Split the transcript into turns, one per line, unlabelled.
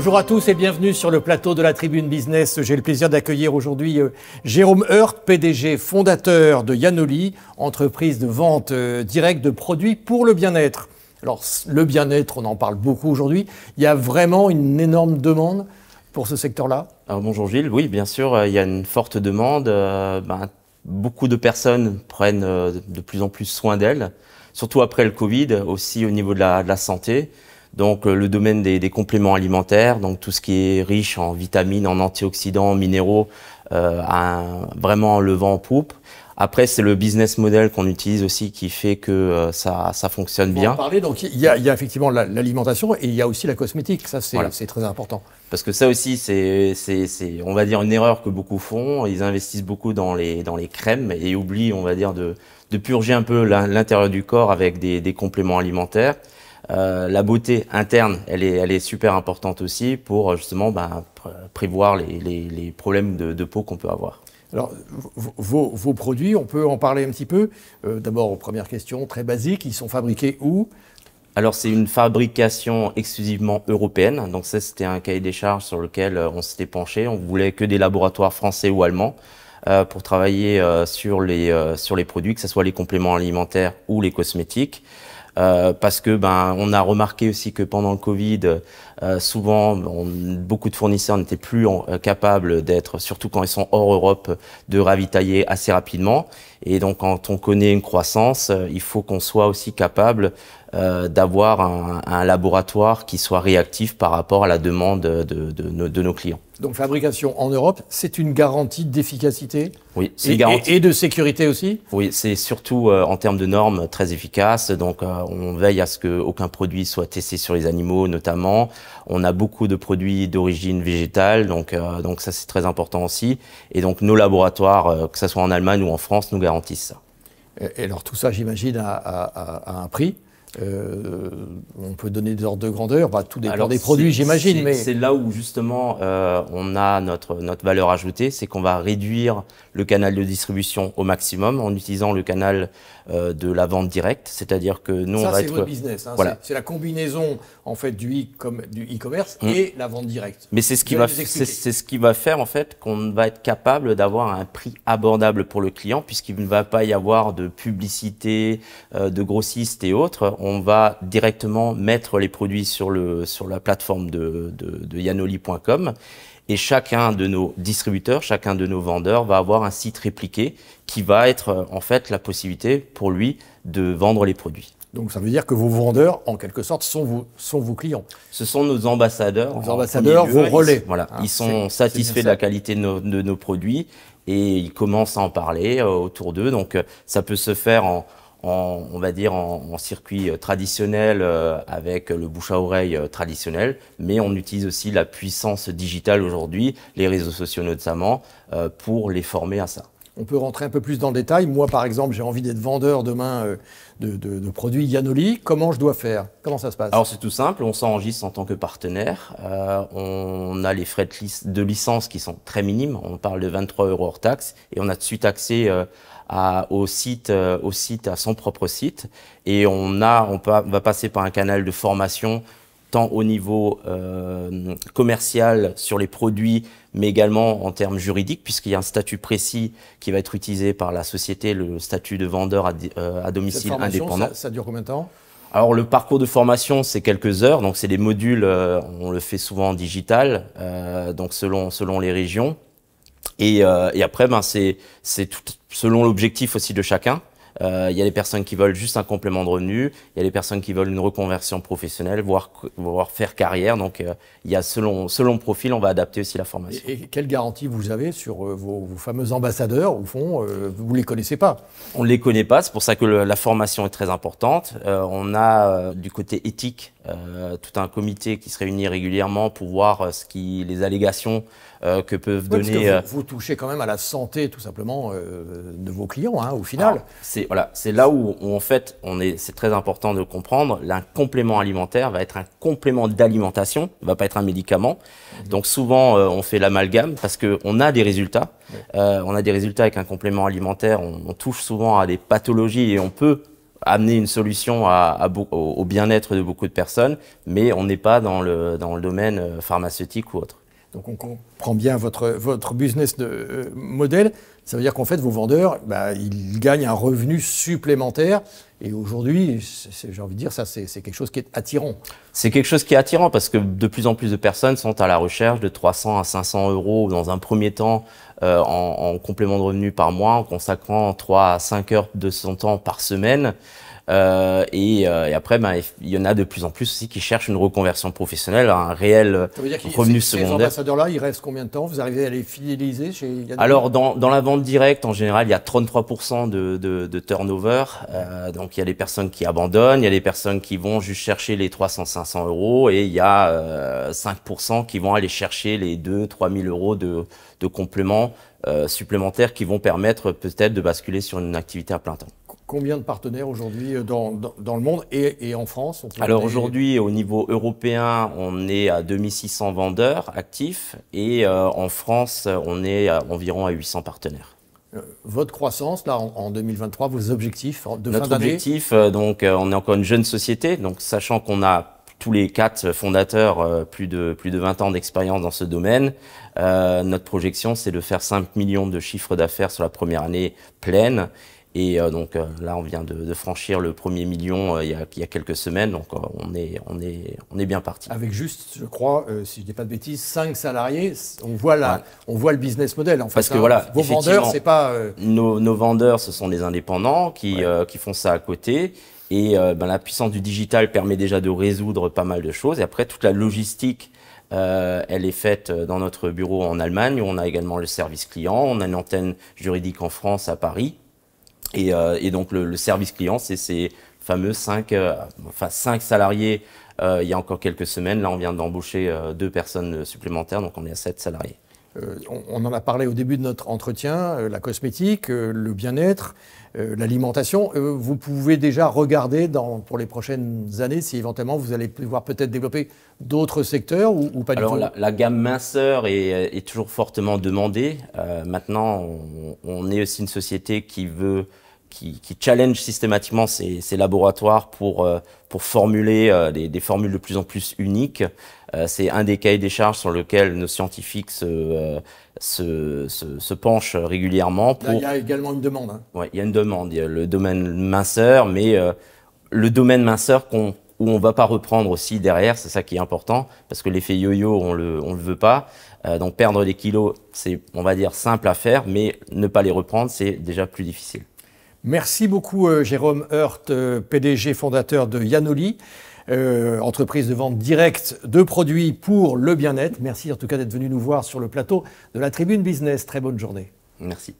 Bonjour à tous et bienvenue sur le plateau de la Tribune Business. J'ai le plaisir d'accueillir aujourd'hui Jérôme Heurt, PDG fondateur de Yanoli, entreprise de vente directe de produits pour le bien-être. Alors le bien-être, on en parle beaucoup aujourd'hui. Il y a vraiment une énorme demande pour ce secteur-là?
Bonjour Gilles, oui bien sûr, il y a une forte demande. Beaucoup de personnes prennent de plus en plus soin d'elles, surtout après le Covid, aussi au niveau de la santé. Donc le domaine des compléments alimentaires, donc tout ce qui est riche en vitamines, en antioxydants, en minéraux, a vraiment le vent en poupe. Après, c'est le business model qu'on utilise aussi qui fait que ça fonctionne bien.
On va en parler, donc il y a effectivement l'alimentation et il y a aussi la cosmétique, ça c'est voilà. Très important.
Parce que ça aussi, c'est on va dire une erreur que beaucoup font. Ils investissent beaucoup dans les crèmes et oublient, on va dire, de purger un peu l'intérieur du corps avec des compléments alimentaires. La beauté interne, elle est super importante aussi pour justement prévoir les problèmes de peau qu'on peut avoir.
Alors, vos produits, on peut en parler un petit peu. D'abord, première question, très basique, ils sont fabriqués où?
Alors, c'est une fabrication exclusivement européenne. Donc ça, c'était un cahier des charges sur lequel on s'était penché. On voulait que des laboratoires français ou allemands pour travailler sur les produits, que ce soit les compléments alimentaires ou les cosmétiques. Parce que on a remarqué aussi que pendant le Covid, souvent beaucoup de fournisseurs n'étaient plus capables d'être, surtout quand ils sont hors Europe, de ravitailler assez rapidement. Et donc quand on connaît une croissance, il faut qu'on soit aussi capable d'avoir un laboratoire qui soit réactif par rapport à la demande de nos clients.
Donc fabrication en Europe, c'est une garantie d'efficacité?
Oui, c'est une garantie.
Et de sécurité aussi?
Oui, c'est surtout en termes de normes très efficace. Donc on veille à ce qu'aucun produit soit testé sur les animaux notamment. On a beaucoup de produits d'origine végétale, donc ça c'est très important aussi. Et donc nos laboratoires, que ce soit en Allemagne ou en France, nous garantissent ça.
Et alors tout ça, j'imagine, à un prix. On peut donner des ordres de grandeur, tout dépend des produits, j'imagine. Mais
c'est là où justement on a notre valeur ajoutée, c'est qu'on va réduire le canal de distribution au maximum en utilisant le canal de la vente directe, c'est-à-dire que nous on va
être. Ça c'est votre business, hein, voilà. C'est la combinaison en fait du e-commerce et la vente directe.
Mais c'est ce qui va faire en fait qu'on va être capable d'avoir un prix abordable pour le client puisqu'il ne va pas y avoir de publicité, de grossistes et autres. On va directement mettre les produits sur la plateforme de yanoli.com et chacun de nos distributeurs, chacun de nos vendeurs va avoir un site répliqué qui va être en fait la possibilité pour lui de vendre les produits.
Donc ça veut dire que vos vendeurs, en quelque sorte, sont vos clients.
Ce sont nos ambassadeurs.
Vos ambassadeurs, vos relais.
Ils sont satisfaits de la qualité de nos produits et ils commencent à en parler autour d'eux. Donc ça peut se faire on va dire en circuit traditionnel avec le bouche à oreille traditionnel, mais on utilise aussi la puissance digitale aujourd'hui, les réseaux sociaux notamment, pour les former à ça.
On peut rentrer un peu plus dans le détail. Moi, par exemple, j'ai envie d'être vendeur demain de produits Yanoli. Comment je dois faire? Comment ça se passe?
Alors, c'est tout simple. On s'enregistre en tant que partenaire. On a les frais de licence qui sont très minimes. On parle de 23 € hors taxe. Et on a de suite accès au site, à son propre site. Et on va passer par un canal de formation tant au niveau commercial sur les produits, mais également en termes juridiques, puisqu'il y a un statut précis qui va être utilisé par la société, le statut de vendeur à domicile indépendant.
Ça dure combien de temps?
Alors le parcours de formation, c'est quelques heures, donc c'est des modules, on le fait souvent en digital, donc selon les régions. Et après, c'est tout selon l'objectif aussi de chacun. Il y a des personnes qui veulent juste un complément de revenu, il y a des personnes qui veulent une reconversion professionnelle, voire faire carrière. Donc, il y a selon le profil, on va adapter aussi la formation.
Et quelle garantie vous avez sur vos fameux ambassadeurs? Au fond, vous ne les connaissez pas? On
ne les connaît pas, c'est pour ça que la formation est très importante. On a du côté éthique tout un comité qui se réunit régulièrement pour voir les allégations que peuvent donner.
Parce que vous touchez quand même à la santé, tout simplement, de vos clients, hein, au final.
C'est là où en fait, c'est très important de comprendre. Un complément alimentaire va être un complément d'alimentation, ne va pas être un médicament. Donc souvent, on fait l'amalgame parce qu'on a des résultats. On a des résultats avec un complément alimentaire. On touche souvent à des pathologies et on peut amener une solution au bien-être de beaucoup de personnes, mais on n'est pas dans le domaine pharmaceutique ou autre.
Donc on comprend bien votre business model. Ça veut dire qu'en fait, vos vendeurs, ils gagnent un revenu supplémentaire. Et aujourd'hui, j'ai envie de dire, ça, c'est quelque chose qui est attirant.
C'est quelque chose qui est attirant parce que de plus en plus de personnes sont à la recherche de 300 à 500 euros dans un premier temps en complément de revenu par mois, en consacrant 3 à 5 heures de son temps par semaine. Et après, il y en a de plus en plus aussi qui cherchent une reconversion professionnelle, un réel revenu secondaire. Ces
ambassadeurs-là, ils restent combien de temps? Vous arrivez à les fidéliser chez Yanoly?
Alors, dans la vente directe, en général, il y a 33% de turnover. Donc, il y a des personnes qui abandonnent, il y a des personnes qui vont juste chercher les 300-500 euros et il y a 5% qui vont aller chercher les 2-3 000 euros de compléments supplémentaires qui vont permettre peut-être de basculer sur une activité à plein temps.
Combien de partenaires aujourd'hui dans le monde et en France?
Alors aujourd'hui, au niveau européen, on est à 2600 vendeurs actifs et en France, on est environ à 800 partenaires.
Votre croissance, là, en 2023, vos objectifs de
Notre
fin d'année?
Notre objectif, donc, on est encore une jeune société, donc sachant qu'on a tous les 4 fondateurs plus de 20 ans d'expérience dans ce domaine, notre projection, c'est de faire 5 millions de chiffres d'affaires sur la première année pleine. Et donc là, on vient de franchir le premier million il y a quelques semaines, donc on est bien parti.
Avec juste, je crois, si je ne dis pas de bêtises, 5 salariés, on voit le business model. En fait,
parce que voilà,
vos vendeurs, c'est pas...
Nos vendeurs, ce sont des indépendants qui font ça à côté. Et la puissance du digital permet déjà de résoudre pas mal de choses. Et après, toute la logistique, elle est faite dans notre bureau en Allemagne, où on a également le service client, on a une antenne juridique en France, à Paris. Et donc le service client, c'est ces fameux 5 salariés il y a encore quelques semaines. Là, on vient d'embaucher 2 personnes supplémentaires, donc on est à 7 salariés.
On en a parlé au début de notre entretien, la cosmétique, le bien-être, l'alimentation. Vous pouvez déjà regarder pour les prochaines années si éventuellement vous allez pouvoir peut-être développer d'autres secteurs ou pas du tout?
Alors la gamme minceur est toujours fortement demandée. Maintenant, on est aussi une société qui challenge systématiquement ces laboratoires pour formuler des formules de plus en plus uniques. C'est un des cahiers des charges sur lequel nos scientifiques se penchent régulièrement.
Là, il y a également une demande. Hein.
Ouais, il y a une demande. Il y a le domaine minceur, mais le domaine minceur où on ne va pas reprendre aussi derrière, c'est ça qui est important, parce que l'effet yo-yo, on le veut pas. Donc perdre des kilos, c'est, on va dire, simple à faire, mais ne pas les reprendre, c'est déjà plus difficile.
Merci beaucoup Jérôme Heurt, PDG fondateur de Yanoly, entreprise de vente directe de produits pour le bien-être. Merci en tout cas d'être venu nous voir sur le plateau de la Tribune Business. Très bonne journée.
Merci.